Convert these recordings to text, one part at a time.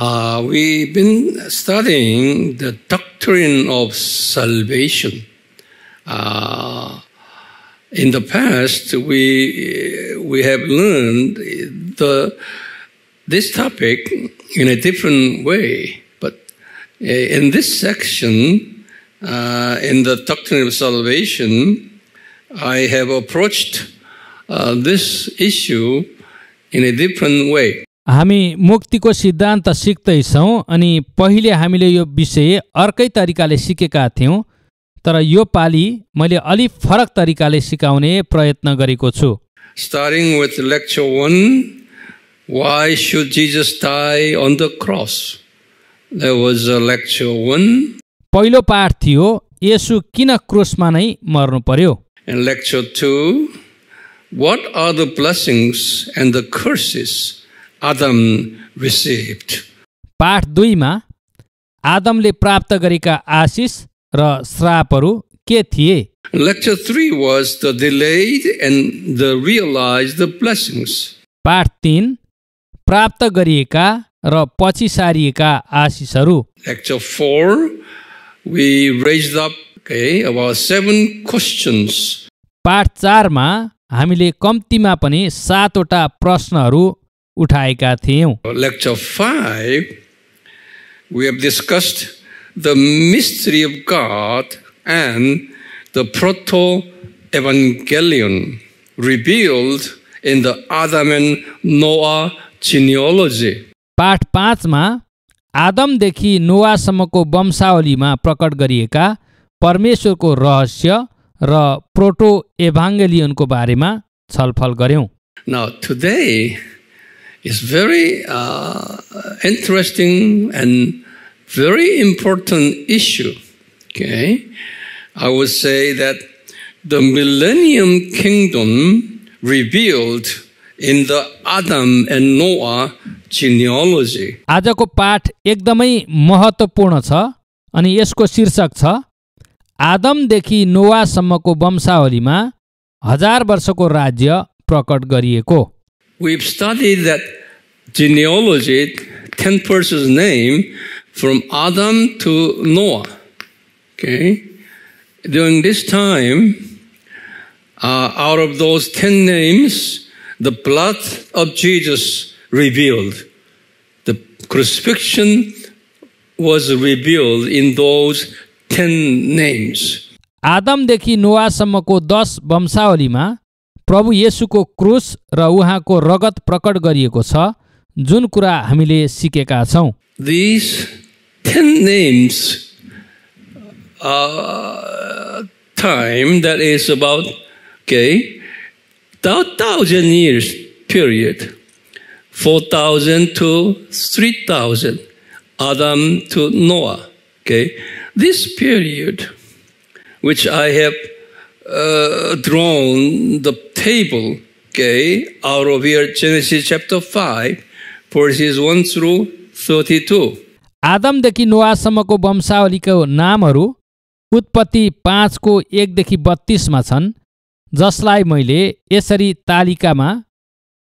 We've been studying the doctrine of salvation. In the past, we have learned this topic in a different way. But in this section, in the doctrine of salvation, I have approached this issue in a different way. हामी मुक्तिको सिद्धान्त सिक्दैछौँ अनि पहिले हामीले यो विषय अर्कै तरिकाले सिकेका थियौँ, तर यो पाली मैले अलि फरक तरिकाले सिकाउने प्रयत्न गरेको छु। Starting with lecture 1, why should Jesus die on the cross? There was a lecture 1. पहिलो पाठ थियो येशू किन क्रुसमा नै मर्नु पर्यो। And lecture 2, what are the blessings and the curses Adam received? पाठ 2 मा आदमले प्राप्त गरेका आशिष र श्रापहरू के थिए। Lecture 3 was the delayed and the realized blessings. पाठ 3 प्राप्त गरिएका र पछि सारिएका आशिषहरू। Lecture 4 we raised up about 7 questions. पाठ 4 मा हामीले कम्तीमा पनि 7 वटा प्रश्नहरू उठाएका थियौं। Lecture 5 we have discussed the mystery of God and the proto-evangelion revealed in the Adam and Noah genealogy. पाठ 5 मा आदमदेखि नोआसम्मको वंशावलीमा प्रकट गरिएका परमेश्वरको रहस्य र प्रोटो एभाङ्गेलियनको बारेमा छलफल गर्यौं। Now today is very interesting and very important issue. Okay, I would say that the Millennium Kingdom revealed in the Adam and Noah genealogy. आजको पाठ एकदमै महत्त्वपूर्ण छ अनि यसको शीर्षक छ आदमदेखि नोआसम्मको वंशावलीमा 1000 वर्षको राज्य प्रकट गरिएको। We've studied that genealogy, 10 persons' name from Adam to Noah. Okay, during this time, out of those 10 names, the blood of Jesus revealed. The crucifixion was revealed in those 10 names. आदमदेखि नोआसम्मको 10 वंशावलीमा प्रभु येशूको क्रुस र उहाँको रगत प्रकट गरिएको छ, जुन कुरा हामीले सिकेका छौं। These 10 names time that is about 1,000 years period, 4,000 to 3,000, Adam to Noah. Okay, this period, which I have drawn the table, out of here, Genesis chapter 5, verses 1 through 32. आदमदेखि नोआसम्मको वंशावलीको नामहरू उत्पत्ति 5 को 1 देखि 32 मा छन्, जसलाई मैले यसरी तालिकामा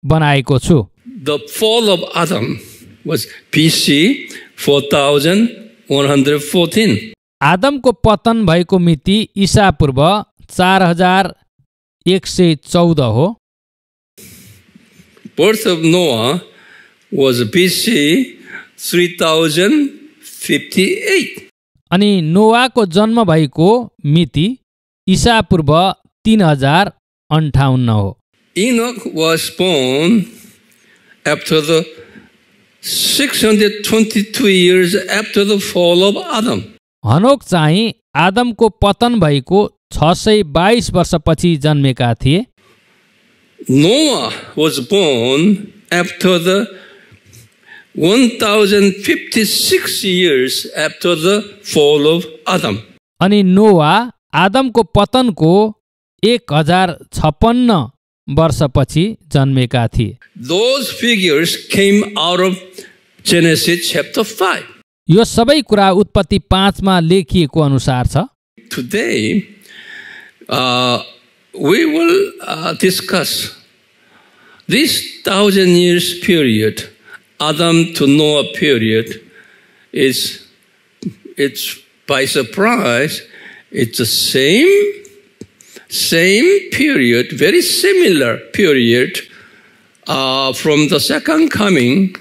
बनाएको छु। The fall of Adam was BC 4114. आदमको पतन भएको मिति ईसा पूर्व 4114 हो। Birth of Noah was BC 3058. अनि नोआको जन्म भएको मिति ईसा पूर्व 3058 हो। Enoch was born after the 622 years after the fall of Adam. हनोक चाहिँ आदमको पतन भएको 622 वर्षपछि जन्मेका थिए। Noah was born after the 1056 years after the fall of Adam. अनि नोआ आदमको पतनको 1056 वर्षपछि जन्मेका थिए। Those figures came out of Genesis chapter 5. यो सबै कुरा उत्पत्ति 5 मा लेखिएको अनुसार छ। Today we will discuss this 1,000 years period, Adam to Noah period it's by surprise, it's the same period, very similar period from the second coming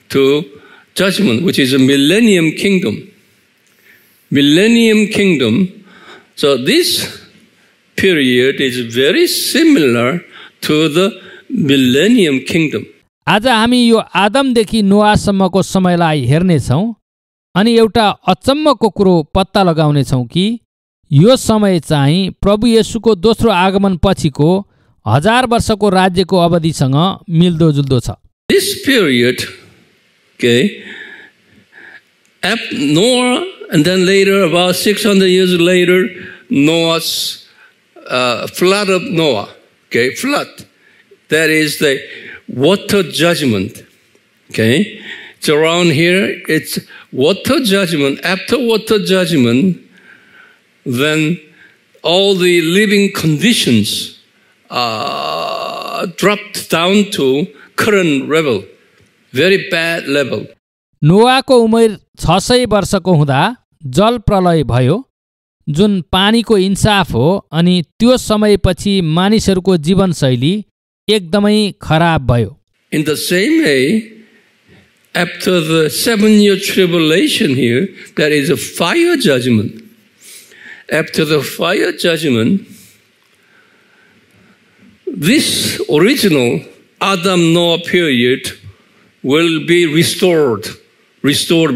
to judgment, which is a millennium kingdom. Millennium kingdom. So this period is very similar to the millennium kingdom. आज हामी यो आदमदेखि नोआसम्मको समयलाई हेर्नेछौँ अनि एउटा अचम्मको कुरो पत्ता लगाउनेछौँ कि यो समय चाहिँ प्रभु येशूको दोस्रो आगमन पछिको 1000 वर्षको राज्यको अवधिसँग मिल्दोजुल्दो छ. This period, okay, Noah, and then later, about 600 years later, Noah's flood of Noah, okay, flood. That is the water judgment, okay. It's around here, it's water judgment. After water judgment, then all the living conditions dropped down to current level, very bad level. नोआको उमेर 600 वर्षको हुँदा जल प्रलय भयो जुन पानीको इन्साफ हो अनि त्यो समयपछि मानिसहरूको जीवनशैली एकदमै खराब भयो. In the same way, after the 7-year tribulation here, there is a fire judgment. After the fire judgment, this original Adam-Noah period will be restored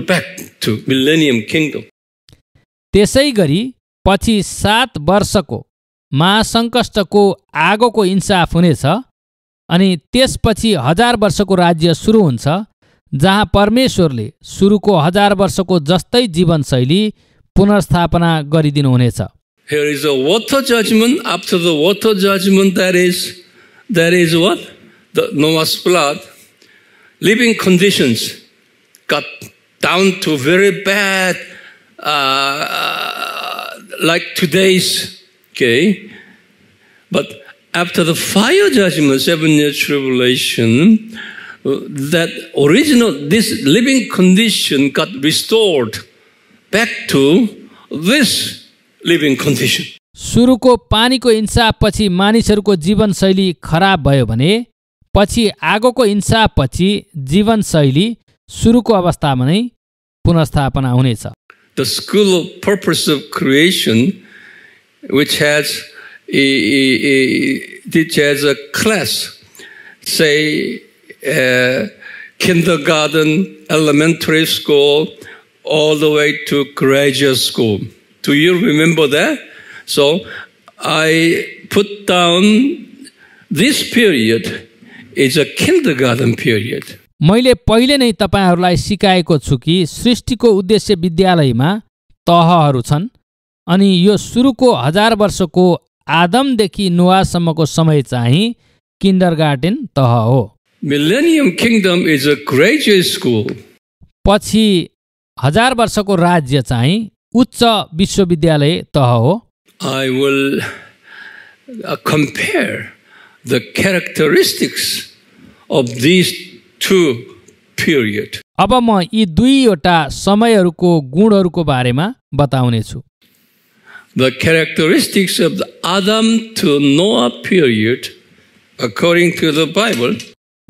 back to millennium kingdom. त्यसै गरी पछि 7 वर्षको महासङ्कष्टको आगोको इन्साफ हुनेछ अनि त्यसपछि 1000 वर्षको राज्य सुरु हुन्छ जहाँ परमेश्वरले सुरुको 1000 वर्षको जस्तै जीवनशैली पुनर्स्थापना गरिदिनु हुनेछ. Here is a water judgment. After the water judgment, that is what? The Noah's flood. Living conditions got down to very bad, like today's, okay? But after the fire judgment, 7-year tribulation, this living condition got restored back to this living condition. सुरुको पानीको इन्साफ पछि मानिसहरूको जीवनशैली खराब भयो भने पछि आगोको इन्साफ पछि जीवनशैली सुरुको अवस्थामा नै पुनर्स्थापना हुनेछ. The school of purpose of creation, which has a class, say kindergarten, elementary school, all the way to graduate school. Do you remember that? So I put down this period is a kindergarten period. मैले पहिले नै तपाईहरुलाई सिकाएको छु कि सृष्टिको उद्देश्य विद्यालयमा तहहरू छन् अनि यो सुरुको 1000 वर्षको आदमदेखि नोआसम्मको समय चाहिँ किन्डरगार्टन तह हो. Millennium Kingdom is a graduate school. पछि 1000 वर्षको राज्य चाहिँ उच्च विश्वविद्यालय तह हो. I will compare the characteristics of these two periods. अब म यी दुईवटा समयहरूको गुणहरूको बारेमा बताउने छु. The characteristics of the Adam to Noah period, according to the Bible,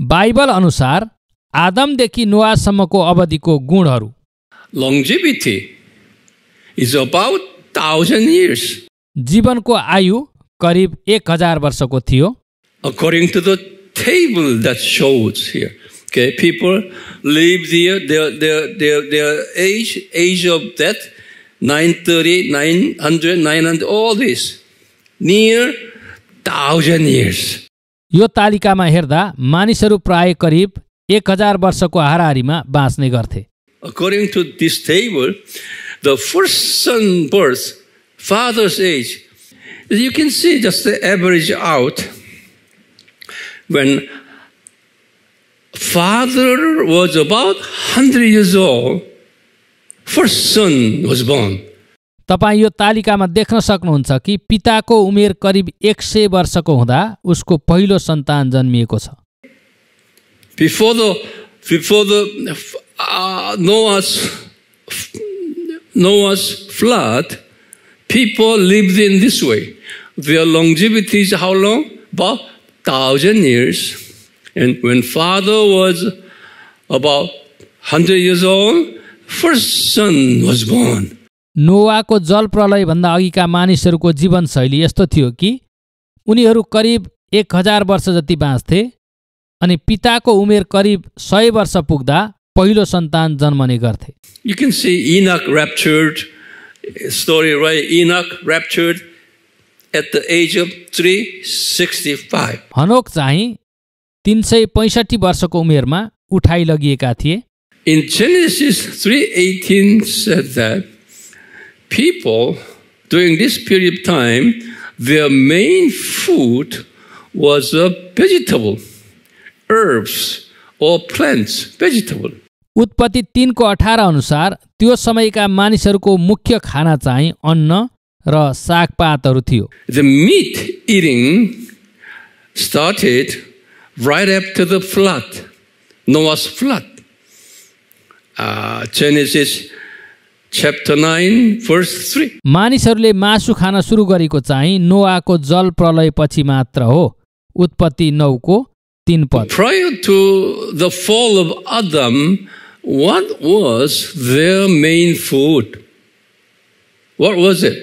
Bible अनुसार आदमदेखि नोआसम्मको अवधिको गुणहरू. Longevity is about 1000 years. जीवनको आयु करिब 1000 वर्षको थियो. According to the table that shows here, okay, people live their age of death 930, 900, 900, all this near 1000 years. यो तालिकामा हेर्दा मानिसहरू प्राय करिब 1000 वर्षको हाराहारीमा बाँच्ने गर्थे. According to this table, the first son birth, father's age, you can see just the average out. When father was about 100 years old, first son was born. तपाईं यो तालिकामा देख्न सक्नुहुन्छ कि पिताको उमेर करिब 100 वर्षको हुँदा उसको पहिलो सन्तान जन्मिएको छ. Before the Before the Noah's flood, people lived in this way. Their longevity is how long? About 1,000 years. And when father was about 100 years old, first son was born. नोआको जल प्रलयभन्दा अघिका मानिसहरूको जीवनशैली यस्तो थियो कि उनीहरू करिब 1000 वर्ष जति बाँच्थे अनि पिताको उमेर करिब 100 वर्ष पुग्दा पहिलो सन्तान जन्मने गर्थे. You can see Enoch raptured, story right? Enoch raptured at the age of 365. हनोक चाहिँ 365 वर्षको उमेरमा उठाइ लगिएका थिए. In Genesis 3:18 said that people during this period of time, their main food was a vegetable, herbs or plants, vegetable. उत्पत्ति 3 को 18 अनुसार त्यो समयका मानिसहरूको मुख्य खाना चाहिँ अन्न र सागपातहरू थियो. The meat eating started right after the flood, Noah's flood. Genesis chapter 9 verse 3. मानिसहरूले मासु खान सुरु गरेको चाहिँ नोआको जल प्रलयपछि मात्र हो. उत्पत्ति 9 को 3 पद. Prior to the fall of Adam, what was their main food? What was it?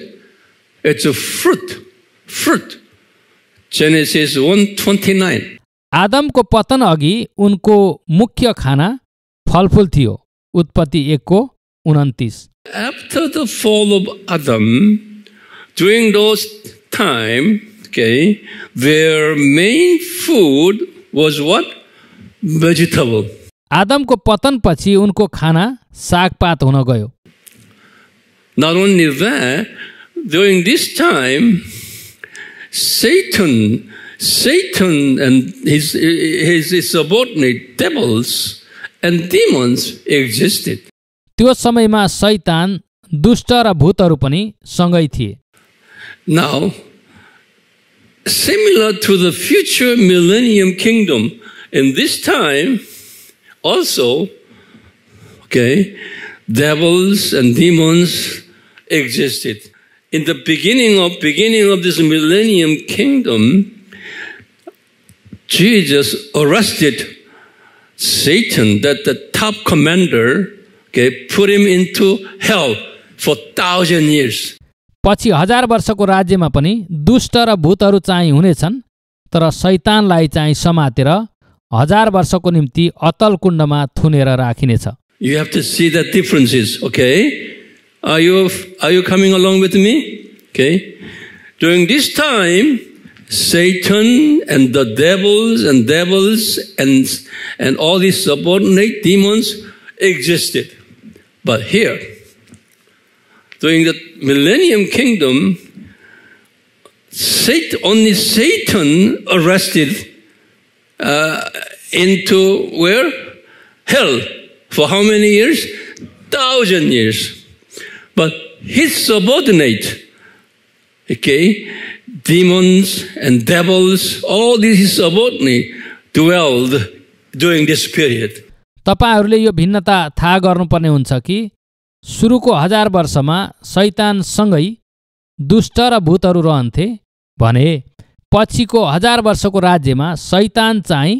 It's a fruit. Genesis 1:29. आदमको पतन अघि उनको मुख्य खाना फलफुल थियो. उत्पत्ति 1 को 29. After the fall of Adam, during those time, okay, their main food was what? Vegetable. आदमको पतनपछि उनको खाना सागपात हुन गयो. Not only that, during this time, Satan and his subordinate devils and demons existed. त्यो समयमा शैतान, दुष्ट र भूतहरू पनि सँगै थिए. Now, similar to the future millennium kingdom, in this time also, okay, devils and demons existed. In the beginning of this millennium kingdom, Jesus arrested Satan, that the top commander, okay, put him into hell for 1,000 years. पछि 1000 वर्षको राज्यमा पनि दुष्ट र भूतहरू चाहिँ हुनेछन्, तर शैतानलाई चाहिँ समातेर 1000 वर्षको निम्ति अतल कुण्डमा थुनेर राखिनेछ. You have to see the differences, okay? Are you coming along with me? Okay. During this time, Satan and the devils and all these subordinate demons existed. But here, during the millennium kingdom, only Satan arrested into where? Hell. For how many years? 1,000 years. But his subordinate, okay, demons and devils, all these subordinate dwelled during this period. तपाईहरूले यो भिन्नता थाहा गर्नुपर्ने हुन्छ कि सुरुको 1000 वर्षमा शैतानसँगै दुष्ट र भूतहरू रहन्थे भने पछिको 1000 वर्षको राज्यमा शैतान चाहिँ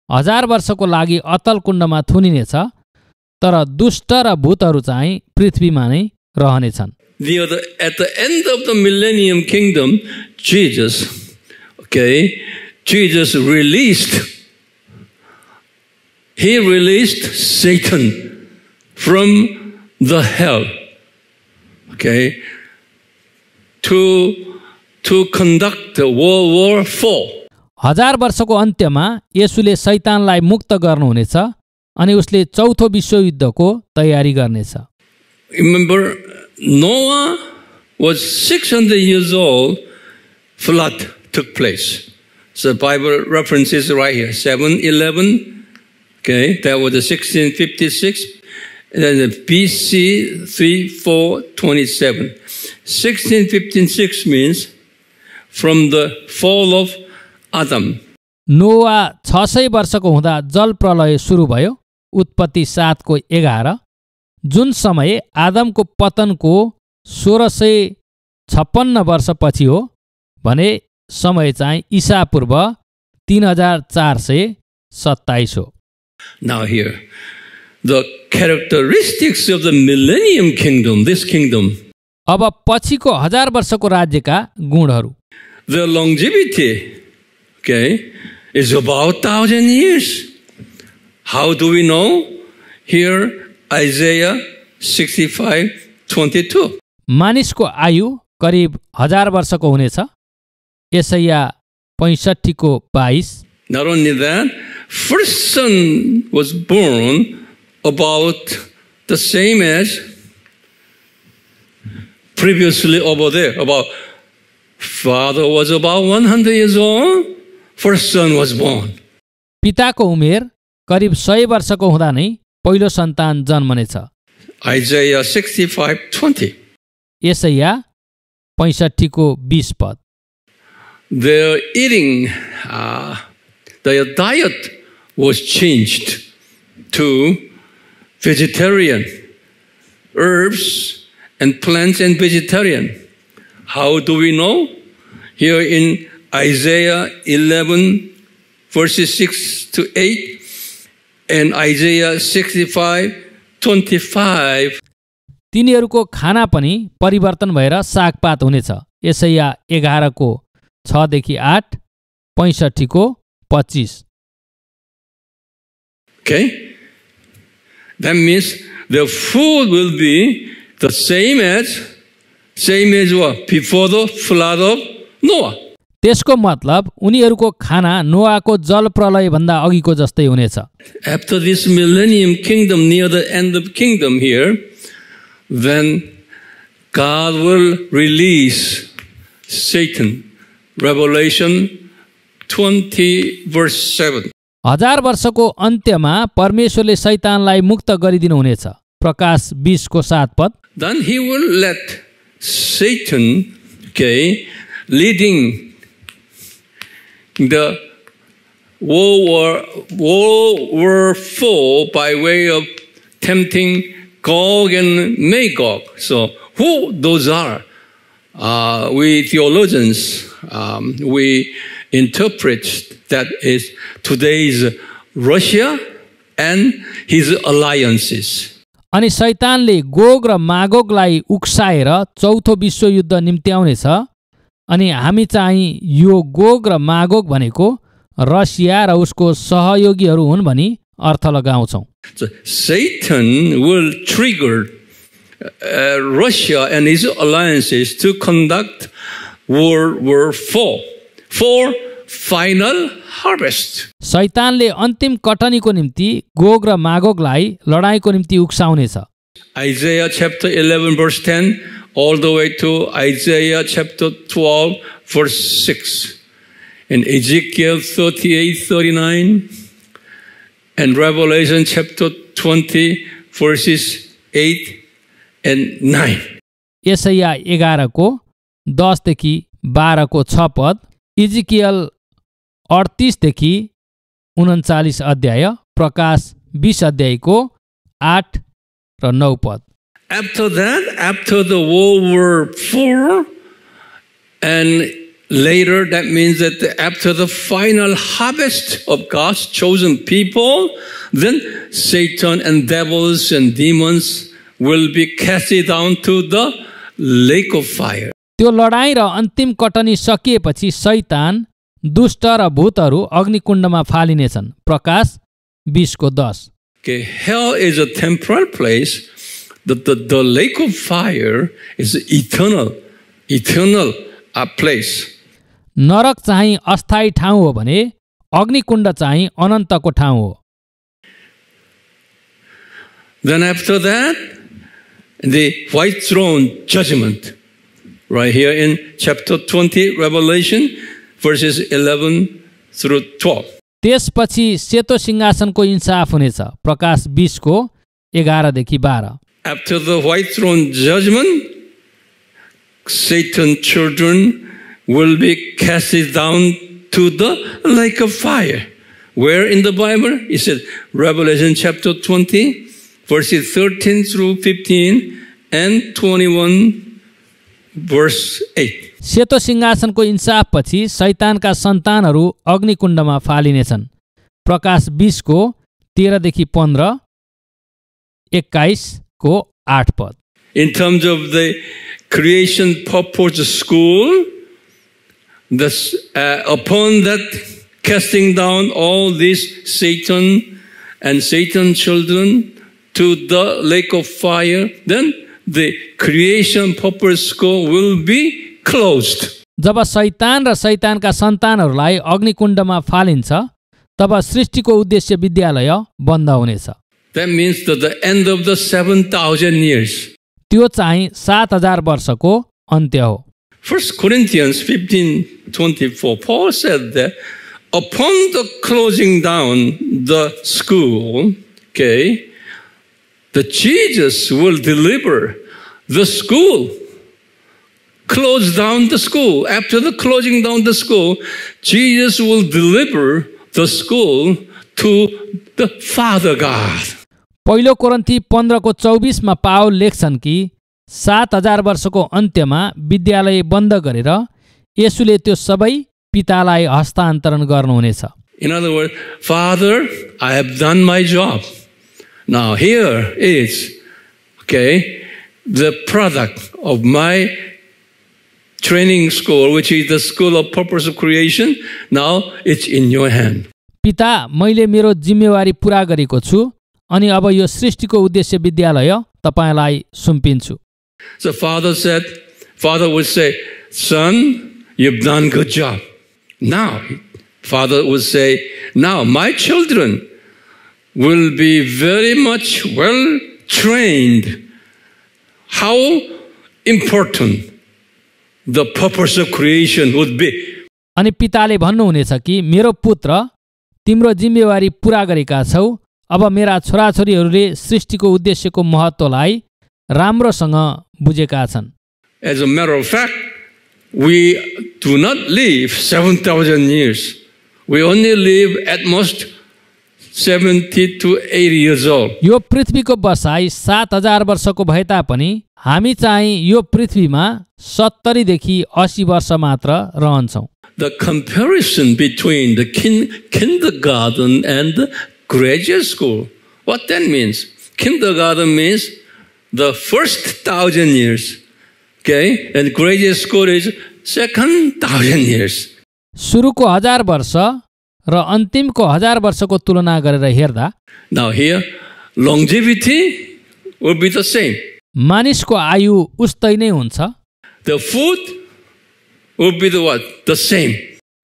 1000 वर्षको लागि अतल कुण्डमा थुनिनेछ, तर दुष्ट र भूतहरू चाहिँ पृथ्वीमा नै रहनेछन्. At the end of the millennium kingdom, Jesus released Satan from the hell, okay, to conduct the World War IV. 1000 वर्षको अन्त्यमा येशूले शैतानलाई मुक्त गर्नुहुनेछ अनि उसले चौथो विश्वयुद्धको तयारी गर्नेछ. Remember, Noah was 600 years old, flood took place. So Bible references right here, 7:11, okay, that was the 1656, and then the BC 3427. 1656 means from the fall of Adam. नोआ 600 वर्षको हुँदा जल प्रलय सुरु भयो उत्पत्ति 7:11, जुन समय आदमको पतनको 1656 वर्षपछि हो भने समय चाहिँ ईसा पूर्व 3427 हो। Now here, the characteristics of the millennium kingdom, this kingdom. अब पछिको 1000 वर्षको राज्यका गुणहरू। The longevity, okay, is about 1000 years. How do we know? Here, Isaiah 65:22. मानिसको आयु करिब 1000 वर्षको हुनेछ। यसैया 65:22। Not only that, first son was born about the same as previously over there. About father was about 100 years old, first son was born. पिताको उमेर करिब 100 वर्षको हुँदा नै पहिलो सन्तान जन्मनेछ। Isaiah 65:20. यसैया 65:20 पद। Their eating, their diet was changed to vegetarian, herbs and plants and vegetarian. How do we know? Here in Isaiah 11 verses 6-8 and Isaiah 65:25. तिनीहरूको खाना पनि परिवर्तन भएर सागपात हुनेछ। यसैया 11:6-8, 65:25। Okay? That means the food will be the same as what? Before the flood of Noah. त्यसको मतलब उनीहरूको खाना नोआको जल प्रलय भन्दा अघिको जस्तै हुनेछ। After this millennium kingdom, near the end of kingdom here, then God will release Satan. Revelation 20 verse 7. 1000 वर्षको अन्त्यमा परमेश्वरले शैतानलाई मुक्त गरिदिनुहुनेछ। प्रकाश 20:7 पद। Then he will let Satan, okay, leading the world war 4 by way of tempting Gog and Magog. So who those are? We theologians, we interpret that is today's Russia and his alliances. अनि शैतानले Gog र मागोगलाई उक्साएर चौथो विश्वयुद्ध निम्त्याउनेछ। अनि हामी चाहिँ यो Gog र मागोग भनेको रसिया र उसको सहयोगीहरू हुन् भनी अर्थ लगाउँछौँ। So Satan will trigger Russia and his alliances to conduct World War 4 for final harvest. शैतानले अन्तिम कटनीको निम्ति गोग र मागोगलाई लडाईँको निम्ति उक्साउनेछ। Isaiah chapter 11 verse 10 all the way to Isaiah chapter 12 verse 6. And Ezekiel 38:39 and Revelation chapter 20 verses 8 and 9. यसैया 11:10-12 पद, Ezekiel 38-39 अध्याय, प्रकाश 20 अध्यायको 8 र 9 पद। After that, after the World War 4 and later, that means that after the final harvest of God's chosen people, then Satan and devils and demons will be cast down to the lake of fire. त्यो लडाई र अन्तिम कटनी सकिएपछि शैतान, दुष्ट र भूतहरू अग्निकुण्डमा फालिनेछन्। प्रकाश 20:10। Okay, hell is a temporal place. The lake of fire is eternal place. नरक चाहिँ अस्थायी ठाउँ हो भने अग्निकुण्ड चाहिँ अनन्तको ठाउँ हो। Then after that, the white throne judgment, right here in chapter 20, Revelation, verses 11-12. त्यसपछि सेतो सिंहासनको इन्साफ हुनेछ। प्रकाश 20:11-12। After the white throne judgment, Satan's children will be cast down to the lake of fire, Where in the Bible? It said Revelation chapter 20, verses 13 through 15 and 21 verse 8. सेतो सिंहासनको इन्साफपछि शैतानका सन्तानहरू अग्निकुण्डमा फालिनेछन्। प्रकाश 20 को 13 देखि 15, 21 को 8 पद। In terms of the creation purpose school, upon that casting down all these Satan and Satan's children to the lake of fire, then the creation purpose school will be closed. जब शैतान र शैतानका सन्तानहरूलाई अग्निकुण्डमा फालिन्छ तब सृष्टिको उद्देश्य विद्यालय बन्द हुनेछ। That means that the end of the 7,000 years. त्यो चाहिँ 7,000 वर्षको अन्त्य हो। 1 Corinthians 15:24, Paul said that upon the closing down the school, the Jesus will deliver the school. Close down the school. After the closing down the school, Jesus will deliver the school to the Father God. पहिलो कोरिन्थी 15 को 24 मा Paul लेख्छन् कि 7,000 वर्षको अन्त्यमा विद्यालय बन्द गरेर येशूले त्यो सबै पितालाई हस्तान्तरण गर्नुहुनेछ। In other words, Father, I have done my job. Now here is, the product of my training school, which is the school of purpose of creation. Now it's in your hand. पिता, मैले मेरो जिम्मेवारी पूरा गरेको छु अनि अब यो सृष्टिको उद्देश्य विद्यालय तपाईलाई सुम्पिन्छु। So Father would say, Son, you've done good job. Now, Father would say, now my children will be very much well trained. How important the purpose of creation would be. अनि पिताले भन्नुहुनेछ कि मेरो पुत्र, तिम्रो जिम्मेवारी पूरा गरेका छौ। अब मेरा छोराछोरीहरूले सृष्टिको उद्देश्यको महत्त्वलाई राम्रोसँग बुझेका छन्। As a matter of fact, we do not live 7,000 years. We only live at most 70 to 80 years old. यो पृथ्वीको बसाई 7,000 वर्षको भए तापनि हामी चाहिँ यो पृथ्वीमा 70 देखि 80 वर्ष मात्र रहन्छौँ। The comparison between the kindergarten and the graduate school, what that means? Kindergarten means the first 1,000 years, and graduate school is second 1,000 years. सुरुको 1000 वर्ष र अन्तिमको 1000 वर्षको तुलना गरेर हेर्दा, now here longevity will be the same. मानिसको आयु उस्तै नै हुन्छ। The food will be the same.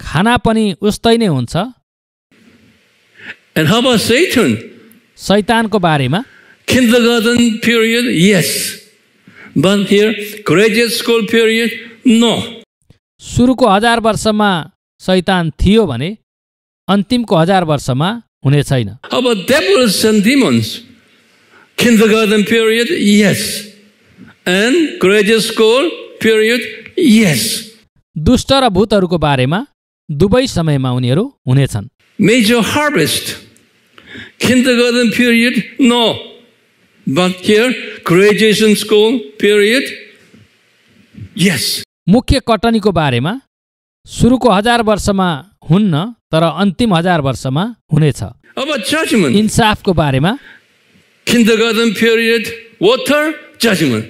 खाना पनि उस्तै नै हुन्छ। And how about Satan? शैतानको बारेमा Kindergarten period, yes. But here, graduate school period, no. सुरुको 1000 वर्षमा शैतान थियो भने अन्तिमको 1000 वर्षमा हुने छैन। How about devils and demons? Kindergarten period, yes. And graduate school period, yes. दुष्ट र भूतहरूको बारेमा दुवै समयमा उनीहरू हुनेछन्। Major harvest, kindergarten period, no. But here, graduation school period, yes. मुख्य कटनीको बारेमा सुरुको 1000 वर्षमा हुन्न तर अन्तिम 1000 वर्षमा हुनेछ। How about judgment? इन्साफको बारेमा kindergarten period, water, judgment.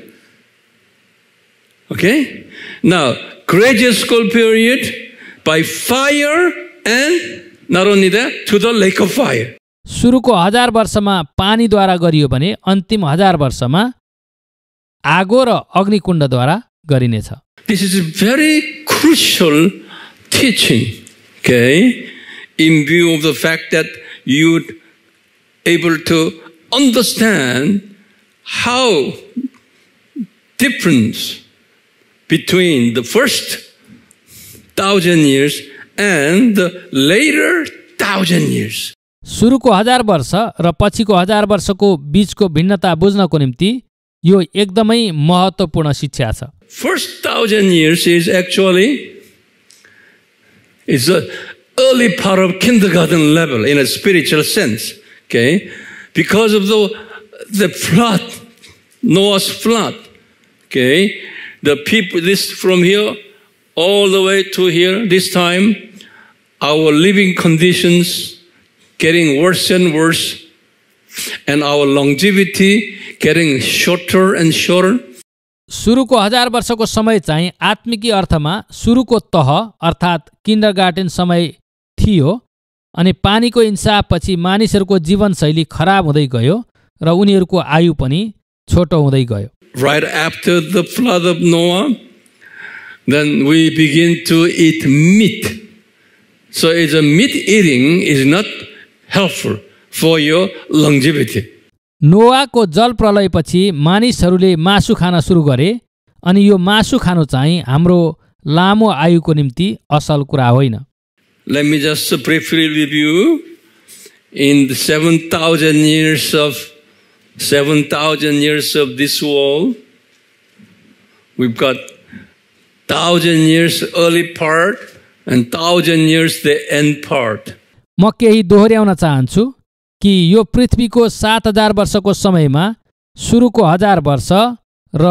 Okay? Now, graduate school period, by fire and not only that, to the lake of fire. सुरुको 1000 वर्षमा पानीद्वारा गरियो भने अन्तिम 1000 वर्षमा आगो र अग्निकुण्डद्वारा गरिनेछ। This is a very crucial teaching, in view of the fact that you're able to understand how difference between the first 1,000 years and the later 1,000 years. सुरुको 1000 वर्ष र पछिको 1000 वर्षको बीचको भिन्नता बुझ्नको निम्ति यो एकदमै महत्त्वपूर्ण शिक्षा छ। First 1,000 years is actually the early part of kindergarten level in a spiritual sense. Okay, because of the flood, Noah's flood. Okay, the people, this from here all the way to here, this time, our living conditions getting worse and worse, and our longevity getting shorter and shorter. सुरुको 1000 वर्षको समय चाहिँ आत्मिकी अर्थमा सुरुको तह अर्थात् किन्डरगार्टन समय थियो अनि पानीको इन्साफपछि मानिसहरूको जीवनशैली खराब हुँदै गयो र उनीहरूको आयु पनि छोटो हुँदै गयो. Right after the flood of Noah, then we begin to eat meat. So it's a meat eating is not helpful for your longevity. नोआको जल प्रलयपछि मानिसहरूले मासु खान सुरु गरे अनि यो मासु खानु चाहिँ हाम्रो लामो आयुको निम्ति असल कुरा होइन. Let me just briefly review. In the 7,000 years of this world, we've got 1,000 years early part and 1,000 years the end part. म केही दोहोर्याउन चाहन्छु कि यो पृथ्वीको 7,000 वर्षको समयमा सुरुको 1000 वर्ष र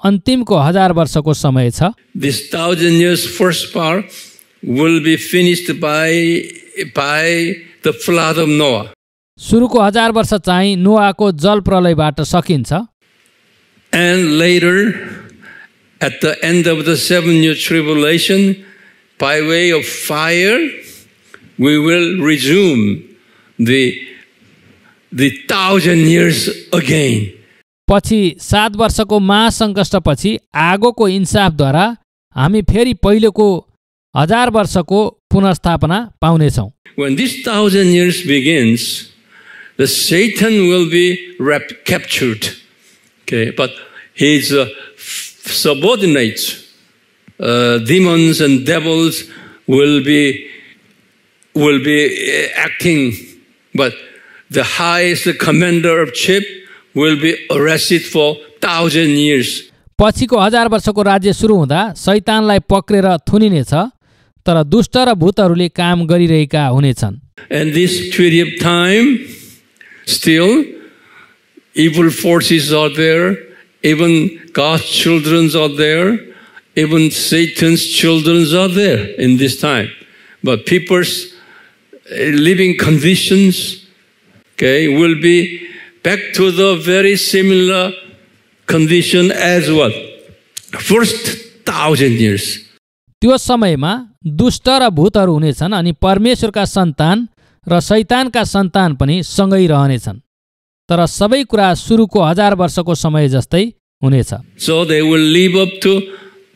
अन्तिमको 1000 वर्षको समय छ. This 1,000 years first part will be finished by the flood of Noah. सुरुको 1000 वर्ष चाहिँ नोआको जल प्रलयबाट सकिन्छ. And later, at the end of the 7-year tribulation, by way of fire, we will resume the 1,000 years again. पछि 7 वर्षको महासङ्कष्टपछि आगोको इन्साफद्वारा हामी फेरि पहिलेको 1000 वर्षको पुनर्स्थापना पाउनेछौँ. When this 1,000 years begins, the Satan will be captured. Okay, but his subordinates, demons and devils, will be acting, but the highest commander of chief will be arrested for 1,000 years. पछिको 1000 वर्षको राज्य सुरु हुँदा शैतानलाई पक्रेर थुनिनेछ तर दुष्ट र भूतहरूले काम गरिरहेका हुनेछन्. And this period of time, still, evil forces are there, even God's children are there, even Satan's children are there in this time. But people's living conditions, okay, will be back to the very similar condition as what? First 1,000 years. त्यो समयमा दुष्ट र भूतहरू हुनेछन् अनि परमेश्वरका सन्तान र शैतानका सन्तान पनि सँगै रहनेछन् तर सबै कुरा सुरुको 1000 वर्षको समय जस्तै हुनेछ. So they will live up to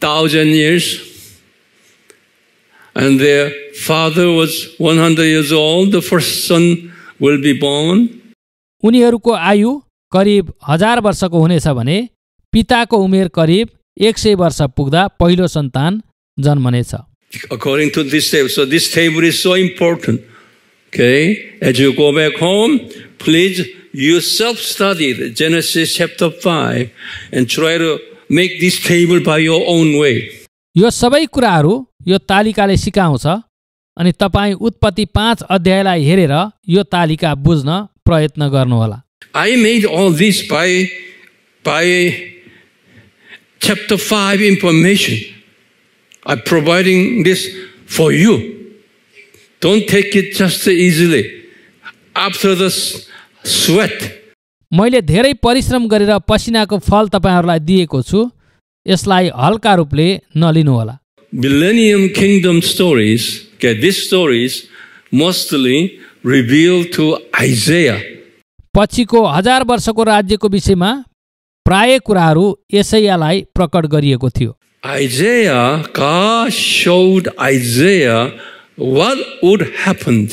1,000 years. And their father was 100 years old. The first son will be born. उनीहरूको आयु करिब 1000 वर्षको हुनेछ भने पिताको उमेर करिब 100 वर्ष पुग्दा पहिलो सन्तान जन्मनेछ. According to this table. So this table is so important. Okay, as you go back home, please you self-study Genesis chapter 5 and try to make this table by your own way. यो सबै कुराहरू यो तालिकाले सिकाउँछ अनि तपाईं उत्पत्ति 5 अध्यायलाई हेरेर यो तालिका बुझ्न प्रयत्न गर्नुहोला. I made all this by chapter 5 information. I'm providing this for you. Don't take it just easily. After the sweat. मैले धेरै परिश्रम गरेर पसिनाको फल तपाईहरुलाई दिएको छु. यसलाई हल्का रूपले नलिनुहोला. Millennium Kingdom stories, okay, these stories mostly revealed to Isaiah. पछिको 1000 वर्षको राज्यको विषयमा प्राय कुराहरू यसैयालाई प्रकट गरिएको थियो. Isaiah, God showed Isaiah what would happen,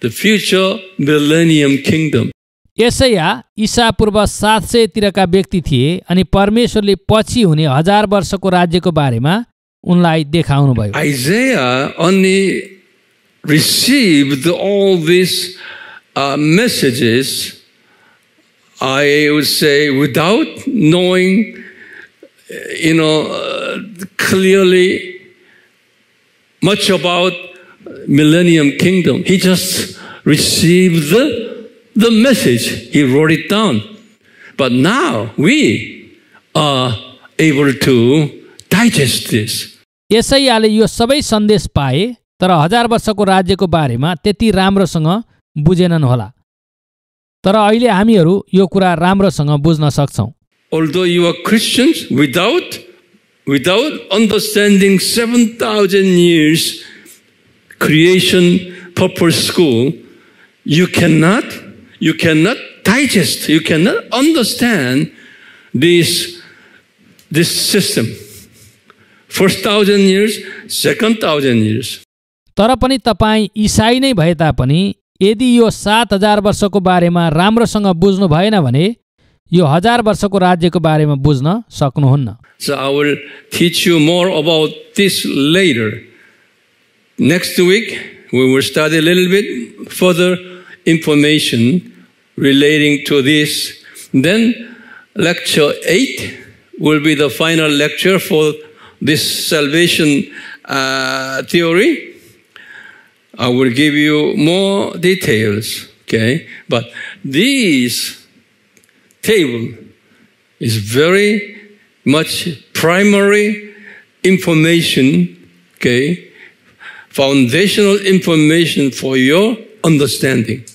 the future millennium kingdom. यसैया ईसा पूर्व 700 तिरका व्यक्ति थिए अनि परमेश्वरले पछि हुने 1000 वर्षको राज्यको बारेमा उनलाई देखाउनु भयो. Isaiah only received all these messages, I would say, without knowing, clearly much about millennium kingdom. He just received the message. He wrote it down. But now we are able to digest this. यसैयाले यो सबै सन्देश पाए तर 1000 वर्षको राज्यको बारेमा त्यति राम्रोसँग बुझेनन् होला। तर अहिले हामीहरू यो कुरा राम्रोसँग बुझ्न सक्छौं। Although you are Christians, without understanding 7,000 years creation purpose school, you cannot digest, you cannot understand this system. First 1,000 years, second 1,000 years. तर पनि तपाई ईसाई नै भए तापनि यदि यो 7,000 वर्षको बारेमा राम्रोसँग बुझ्नु भएन भने यो 1000 वर्षको राज्यको बारेमा बुझ्न सक्नुहुन्न। So I will teach you more about this later. Next week we will study a little bit further information relating to this. Then lecture 8 will be the final lecture for this salvation theory. I will give you more details, okay? But this table is very much primary information, okay? Foundational information for your understanding.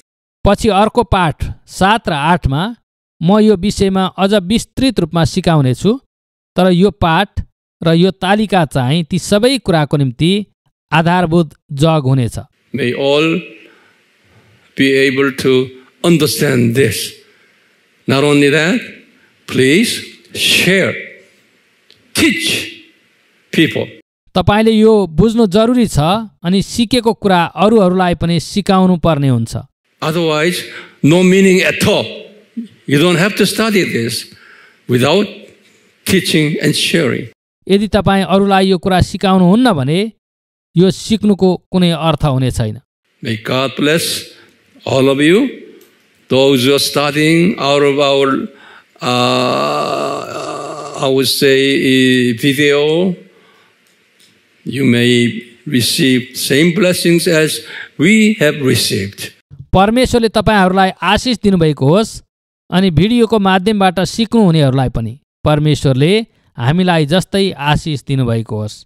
पछि अर्को पाठ 7 र 8 मा म यो विषयमा अझ विस्तृत रूपमा सिकाउने छु। तर यो पाठ र यो तालिका चाहिँ ती सबै कुराको निम्ति आधारभूत जग हुनेछ। May all be able to understand this. Not only that, please share, teach people. तपाईले यो बुझ्नु जरुरी छ अनि सिकेको कुरा अरूहरूलाई पनि सिकाउनु पर्ने हुन्छ। Otherwise, no meaning at all. You don't have to study this without teaching and sharing. यदि तपाई अरूलाई यो कुरा सिकाउनु हुन्न भने यो सिक्नुको कुनै अर्थ हुने छैन। May God bless all of you. Those who are studying out of our, I would say, video, you may receive same blessings as we have received. परमेश्वरले तपाईहरूलाई आशिष दिनुभएको होस् अनि भिडियोको माध्यमबाट सिक्नु हुनेहरूलाई पनि परमेश्वरले हामीलाई जस्तै आशिष दिनुभएको होस्।